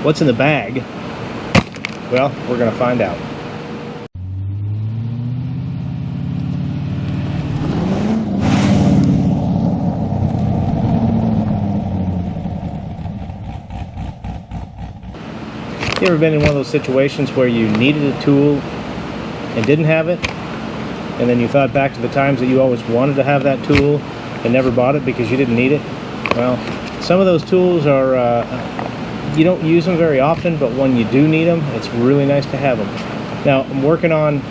What's in the bag? Well, we're gonna find out. You ever been in one of those situations where you needed a tool and didn't have it? And then you thought back to the times that you always wanted to have that tool and never bought it because you didn't need it? Well, some of those tools are, you don't use them very often, but when you do need them, it's really nice to have them. Now, I'm working on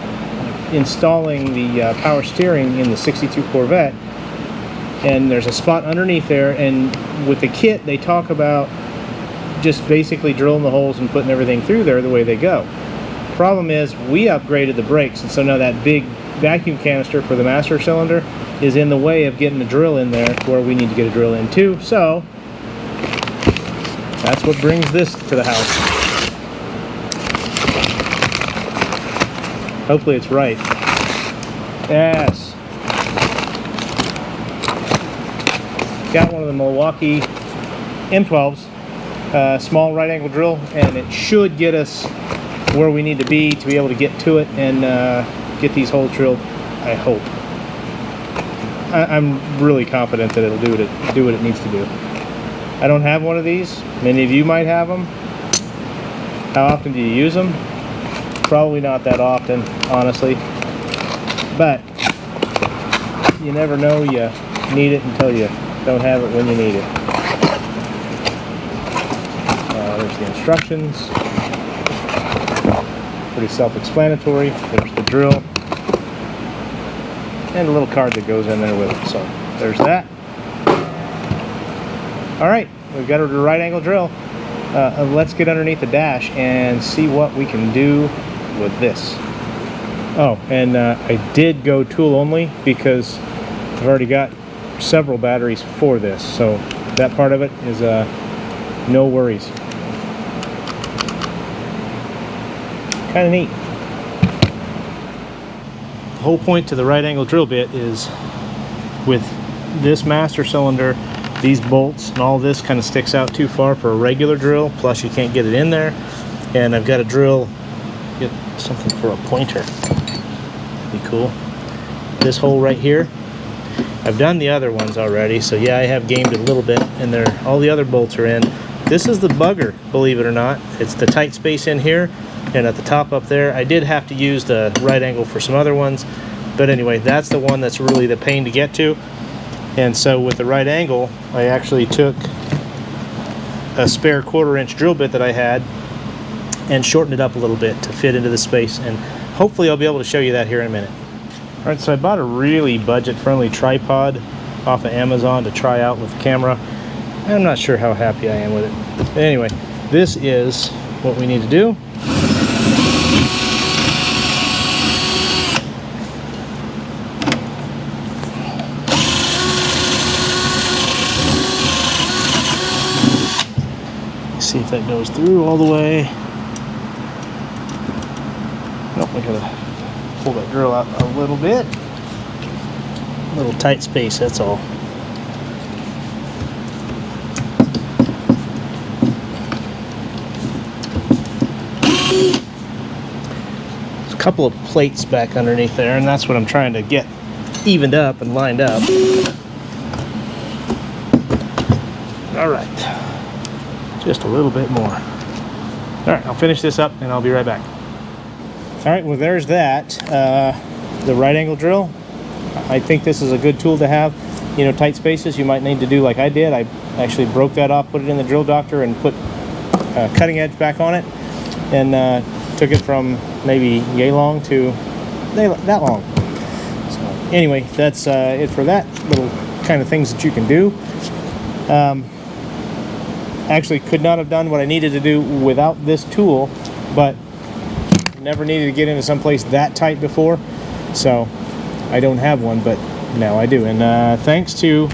installing the power steering in the 62 Corvette, and there's a spot underneath there, and with the kit, they talk about just basically drilling the holes and putting everything through there the way they go. Problem is, we upgraded the brakes, and so now that big vacuum canister for the master cylinder is in the way of getting the drill in there where we need to get a drill in too. So that's what brings this to the house. Hopefully it's right. Yes. Got one of the Milwaukee M12s, small right angle drill, and it should get us where we need to be able to get to it and get these holes drilled, I hope. I'm really confident that it'll do what it needs to do. I don't have one of these. Many of you might have them. How often do you use them? Probably not that often, honestly. But you never know you need it until you don't have it when you need it. There's the instructions. Pretty self-explanatory. There's the drill. And a little card that goes in there with it. So there's that. Alright, we've got a right angle drill. Let's get underneath the dash and see what we can do with this. Oh, and I did go tool only because I've already got several batteries for this. So that part of it is no worries. Kind of neat. The whole point to the right angle drill bit is with this master cylinder, these bolts and all this kind of sticks out too far for a regular drill, plus you can't get it in there. And I've got to get something for a pointer. Be cool. This hole right here, I've done the other ones already, so yeah, I have gamed it a little bit, and all the other bolts are in. This is the bugger, believe it or not. It's the tight space in here, and at the top up there, I did have to use the right angle for some other ones, but anyway, that's the one that's really the pain to get to. And so with the right angle, I actually took a spare 1/4 inch drill bit that I had and shortened it up a little bit to fit into the space, and hopefully I'll be able to show you that here in a minute. Alright, so I bought a really budget-friendly tripod off of Amazon to try out with the camera. I'm not sure how happy I am with it. But anyway, this is what we need to do. See if that goes through all the way. Nope, I gotta pull that drill out a little bit. A little tight space, that's all. There's a couple of plates back underneath there, and that's what I'm trying to get evened up and lined up. All right. Just a little bit more. Alright, I'll finish this up and I'll be right back. Alright, well there's that. The right angle drill. I think this is a good tool to have. You know, tight spaces, you might need to do like I did. I actually broke that off, put it in the drill doctor, and put cutting edge back on it. And took it from maybe yay long to that long. So anyway, that's it for that. Little kind of things that you can do. Actually could not have done what I needed to do without this tool, but never needed to get into someplace that tight before, so I don't have one, but now I do. And thanks to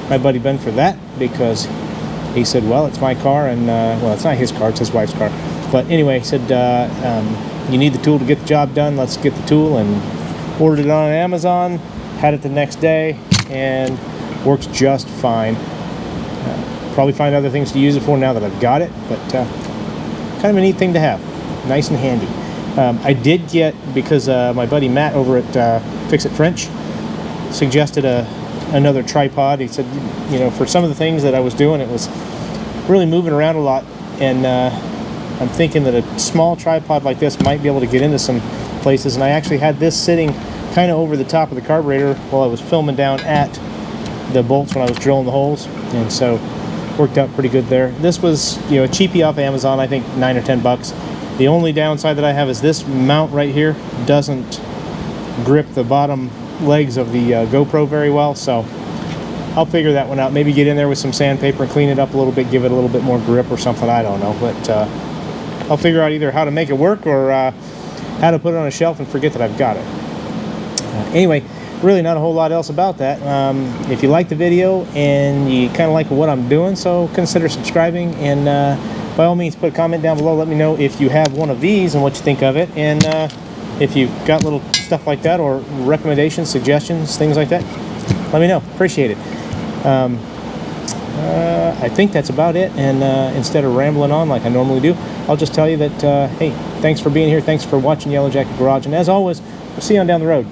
my buddy Ben for that, because he said, well, it's my car, and well, it's not his car, it's his wife's car, but anyway, he said, you need the tool to get the job done, let's get the tool, and ordered it on Amazon, had it the next day, and works just fine. Probably find other things to use it for now that I've got it, but kind of a neat thing to have. Nice and handy. I did get, because my buddy Matt over at Fix It French suggested another tripod. He said, you know, for some of the things that I was doing, it was really moving around a lot, and I'm thinking that a small tripod like this might be able to get into some places. And I actually had this sitting kind of over the top of the carburetor while I was filming down at the bolts when I was drilling the holes, and so worked out pretty good there. This was, you know, a cheapie off Amazon, I think $9 or $10. The only downside that I have is this mount right here doesn't grip the bottom legs of the GoPro very well, so I'll figure that one out. Maybe get in there with some sandpaper and clean it up a little bit, give it a little bit more grip or something, I don't know. But I'll figure out either how to make it work or how to put it on a shelf and forget that I've got it. Anyway, really not a whole lot else about that. If you like the video and you kind of like what I'm doing, so consider subscribing, and by all means put a comment down below. Let me know if you have one of these and what you think of it, and if you've got little stuff like that, or recommendations, suggestions, things like that, let me know. Appreciate it. I think that's about it, and instead of rambling on like I normally do, I'll just tell you that, hey, thanks for being here, thanks for watching Yellow Jacket Garage, and as always, we'll see you on down the road.